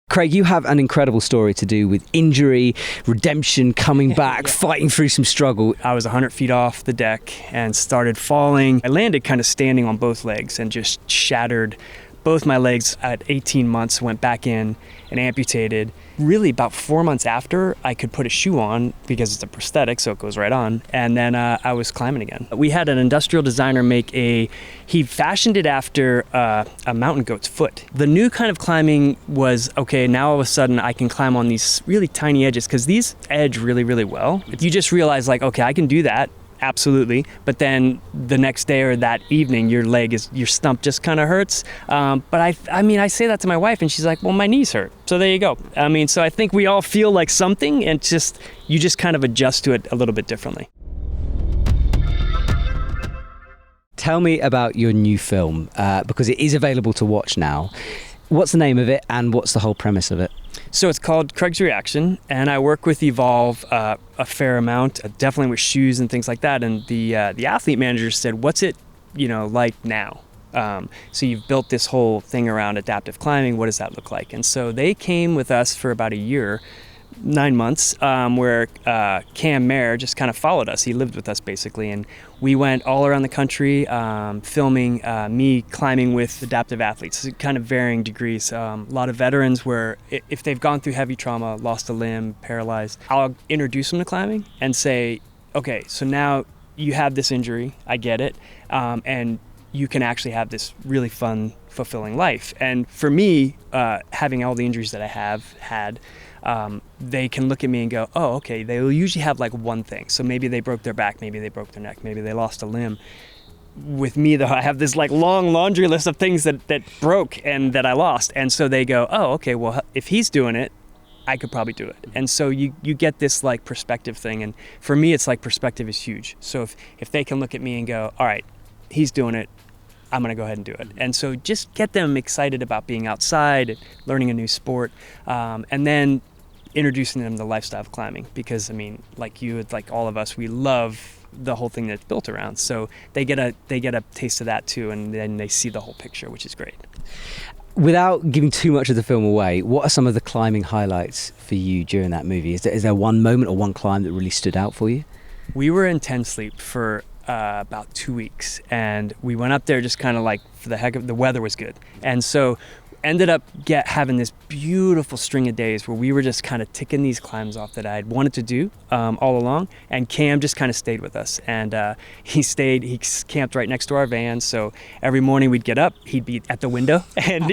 Craig, you have an incredible story to do with injury, redemption, coming back, fighting through some struggle. I was 100 feet off the deck and started falling. I landed kind of standing on both legs and just shattered both my legs at 18 months, went back in and amputated. Really about 4 months after, I could put a shoe on because it's a prosthetic, so it goes right on. And then I was climbing again. We had an industrial designer he fashioned it after a mountain goat's foot. The new kind of climbing was, okay, now all of a sudden I can climb on these really tiny edges because these edge really, really well. You just realize like, okay, I can do that. Absolutely. But then the next day or that evening, your stump just kind of hurts. But I say that to my wife and she's like, well, my knees hurt. So there you go. So I think we all feel like something and you just kind of adjust to it a little bit differently. Tell me about your new film, because it is available to watch now. What's the name of it and what's the whole premise of it? So it's called Craig's Reaction, and I work with Evolve a fair amount, definitely with shoes and things like that. And the athlete manager said, what's it like now? So you've built this whole thing around adaptive climbing. What does that look like? And so they came with us for about a year, 9 months, where Cam Mayer just kind of followed us. He lived with us basically, and we went all around the country filming me climbing with adaptive athletes, kind of varying degrees. A lot of veterans where if they've gone through heavy trauma, lost a limb, paralyzed, I'll introduce them to climbing and say, okay, so now you have this injury, I get it, and you can actually have this really fun, fulfilling life. And for me, having all the injuries that I have had, they can look at me and go, oh, okay, they'll usually have like one thing. So maybe they broke their back, maybe they broke their neck, maybe they lost a limb. With me, though, I have this like long laundry list of things that broke and that I lost. And so they go, oh, okay, well, if he's doing it, I could probably do it. And so you get this like perspective thing. And for me, it's like perspective is huge. So if they can look at me and go, all right, he's doing it, I'm going to go ahead and do it. And so just get them excited about being outside, learning a new sport, and then introducing them to the lifestyle of climbing. Because, like you, like all of us, we love the whole thing that's built around. So they get a taste of that too, and then they see the whole picture, which is great. Without giving too much of the film away, what are some of the climbing highlights for you during that movie? Is there one moment or one climb that really stood out for you? We were in 10 sleep for about 2 weeks, and we went up there just kind of like for the heck of the weather was good, and so ended up having this beautiful string of days where we were just kind of ticking these climbs off that I'd wanted to do all along. And Cam just kind of stayed with us, and he camped right next to our van. So every morning we'd get up, he'd be at the window and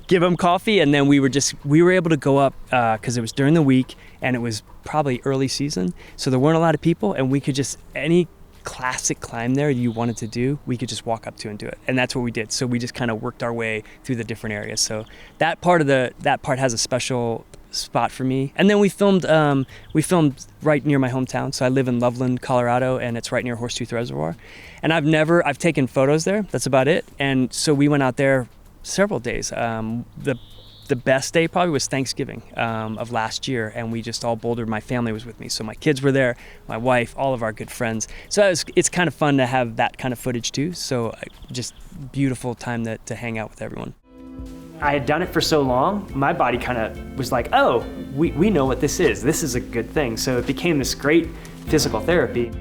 give him coffee, and then we were able to go up because it was during the week and it was probably early season, so there weren't a lot of people, and we could just any classic climb there you wanted to do, we could just walk up to and do it. And that's what we did. So we just kind of worked our way through the different areas. So that part has a special spot for me. And then we filmed right near my hometown. So I live in Loveland, Colorado, and it's right near Horsetooth Reservoir. And I've taken photos there. That's about it. And so we went out there several days. The best day probably was Thanksgiving of last year, and we just all bouldered. My family was with me, so my kids were there, my wife, all of our good friends. So it's kind of fun to have that kind of footage too. So just beautiful time to hang out with everyone. I had done it for so long, my body kind of was like, oh, we know what this is. This is a good thing. So it became this great physical therapy.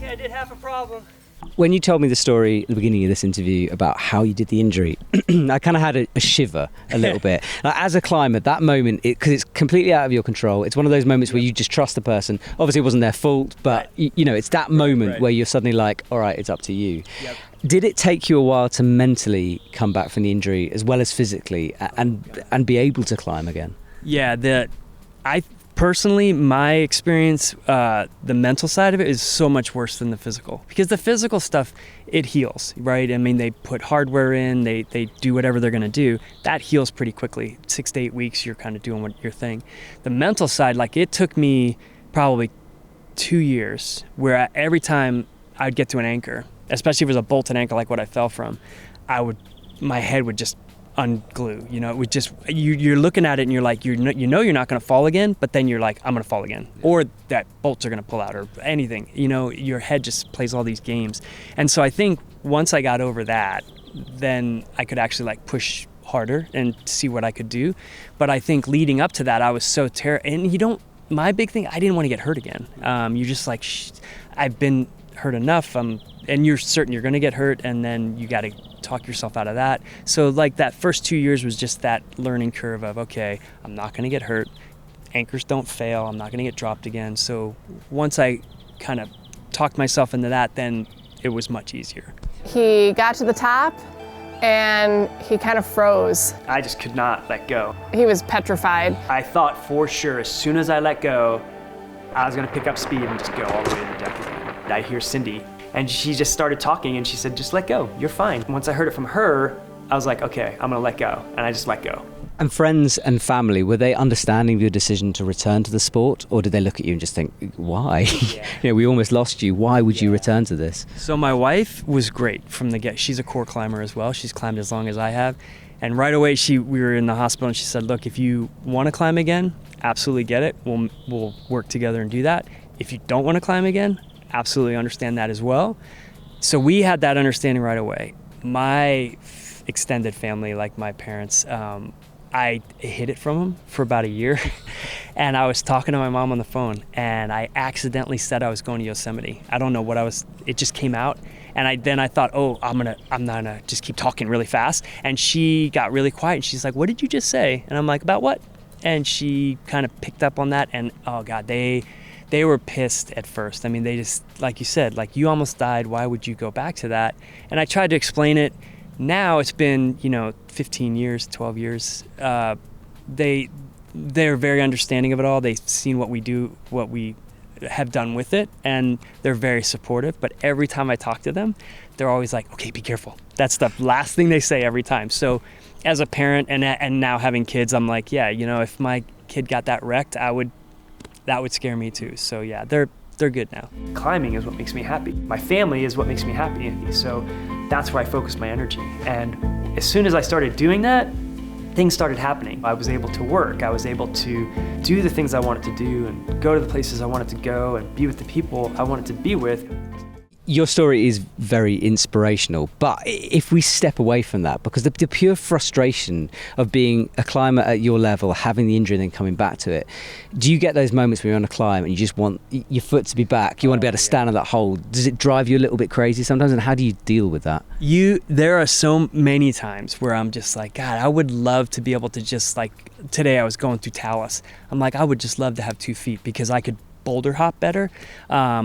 I did have a problem. When you told me the story at the beginning of this interview about how you did the injury, I kind of had a shiver a little bit. Like, as a climber, that moment, because it's completely out of your control, it's one of those moments where you just trust the person. Obviously, it wasn't their fault, but it's that moment where you're suddenly like, all right, it's up to you. Yep. Did it take you a while to mentally come back from the injury as well as physically and be able to climb again? Yeah, personally, my experience, the mental side of it is so much worse than the physical. Because the physical stuff, it heals, right? They put hardware in, they do whatever they're gonna do. That heals pretty quickly. 6 to 8 weeks, you're kind of doing your thing. The mental side, it took me probably 2 years where every time I'd get to an anchor, especially if it was a bolted ankle like what I fell from, my head would just unglue. You know, it would just, you're looking at it and you're like, you're not going to fall again, but then you're like, I'm going to fall again, or that bolts are going to pull out, or anything. You know, your head just plays all these games. And so I think once I got over that, then I could actually like push harder and see what I could do. But I think leading up to that, I was so and my big thing, I didn't want to get hurt again. You're just like, I've been hurt enough, and you're certain you're going to get hurt, and then you got to talk yourself out of that. So like that first 2 years was just that learning curve of, okay, I'm not going to get hurt, anchors don't fail, I'm not going to get dropped again. So once I kind of talked myself into that, then it was much easier. He got to the top and he kind of froze. I just could not let go. He was petrified. I thought for sure as soon as I let go, I was going to pick up speed and just go all the way to the deck again. I hear Cindy, and she just started talking, and she said, just let go, you're fine. Once I heard it from her, I was like, okay, I'm gonna let go, and I just let go. And friends and family, were they understanding of your decision to return to the sport, or did they look at you and just think, why? Yeah. You know, we almost lost you, why would you return to this? So my wife was great from the get. She's a core climber as well. She's climbed as long as I have. And right away, we were in the hospital, and she said, look, if you want to climb again, absolutely get it. We'll work together and do that. If you don't want to climb again, absolutely understand that as well. So we had that understanding right away. My extended family, like my parents, I hid it from them for about a year. And I was talking to my mom on the phone, and I accidentally said I was going to Yosemite. I don't know it just came out. And then I thought, oh, I'm not gonna just keep talking really fast. And she got really quiet, and she's like, what did you just say? And I'm like, about what? And she kind of picked up on that, and oh God, they were pissed at first. I mean, they just, like you said, like, you almost died, why would you go back to that? And I tried to explain it. Now it's been, 15 years, 12 years. They're very understanding of it all. They've seen what we do, what we have done with it, and they're very supportive. But every time I talk to them, they're always like, okay, be careful. That's the last thing they say every time. So as a parent and now having kids, I'm like, yeah, if my kid got that wrecked, that would scare me too. So yeah, they're good now. Climbing is what makes me happy. My family is what makes me happy. So that's where I focus my energy. And as soon as I started doing that, things started happening. I was able to work. I was able to do the things I wanted to do and go to the places I wanted to go and be with the people I wanted to be with. Your story is very inspirational, but if we step away from that, because the pure frustration of being a climber at your level, having the injury and then coming back to it, do you get those moments when you're on a climb and you just want your foot to be back, you want to be able to stand on that hold? Does it drive you a little bit crazy sometimes, and how do you deal with that? There are so many times where I'm just like, God, I would love to be able to just, like, today I was going through Talus. I'm like, I would just love to have 2 feet because I could boulder hop better,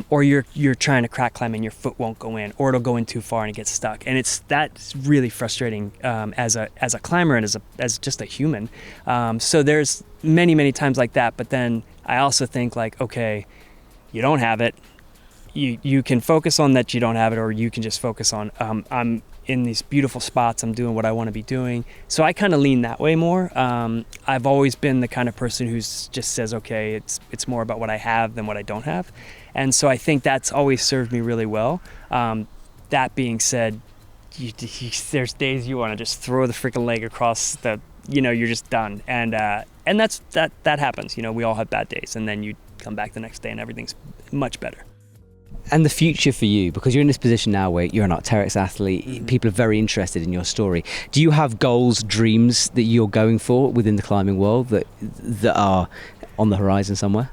or you're trying to crack climb and your foot won't go in, or it'll go in too far and it gets stuck, and that's really frustrating as a climber and as just a human. So there's many times like that, but then I also think, like, okay, you don't have it, you can focus on that you don't have it, or you can just focus on I'm in these beautiful spots, I'm doing what I want to be doing. So I kind of lean that way more. I've always been the kind of person who's just says, okay, it's more about what I have than what I don't have. And so I think that's always served me really well. That being said, there's days you want to just throw the freaking leg across you're just done. And that happens. We all have bad days, and then you come back the next day and everything's much better. And the future for you, because you're in this position now where you're an Arc'teryx athlete, people are very interested in your story. Do you have goals, dreams that you're going for within the climbing world that are on the horizon somewhere?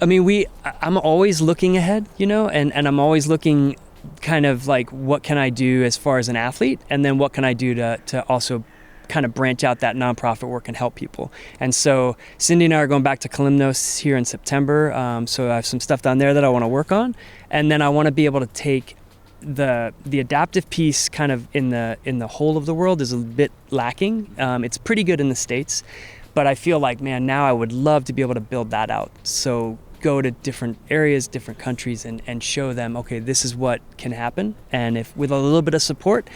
I mean, I'm always looking ahead, and I'm always looking kind of like, what can I do as far as an athlete, and then what can I do to also kind of branch out that nonprofit work and help people. And so Cindy and I are going back to Kalymnos here in September. So I have some stuff down there that I want to work on, and then I want to be able to take the adaptive piece kind of in the whole of the world is a bit lacking. It's pretty good in the States, but I feel like, man, now I would love to be able to build that out. So go to different areas, different countries, and show them, okay, this is what can happen, and if with a little bit of support,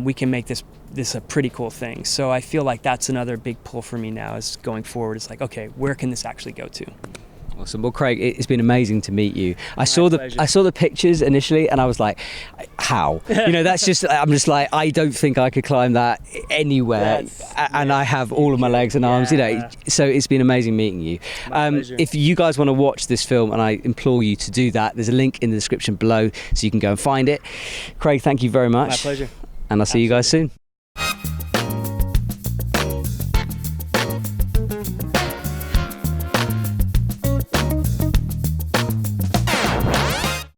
we can make this a pretty cool thing. So I feel like that's another big pull for me now is going forward. It's like, okay, where can this actually go to? Awesome. Well, Craig, it's been amazing to meet you. I saw pleasure. the pictures initially, and I was like, "How?" That's just. I'm just like, I don't think I could climb that anywhere, and I have all of my legs and arms. So it's been amazing meeting you. Pleasure. If you guys want to watch this film, and I implore you to do that, there's a link in the description below, so you can go and find it. Craig, thank you very much. My pleasure. And I'll see you guys soon.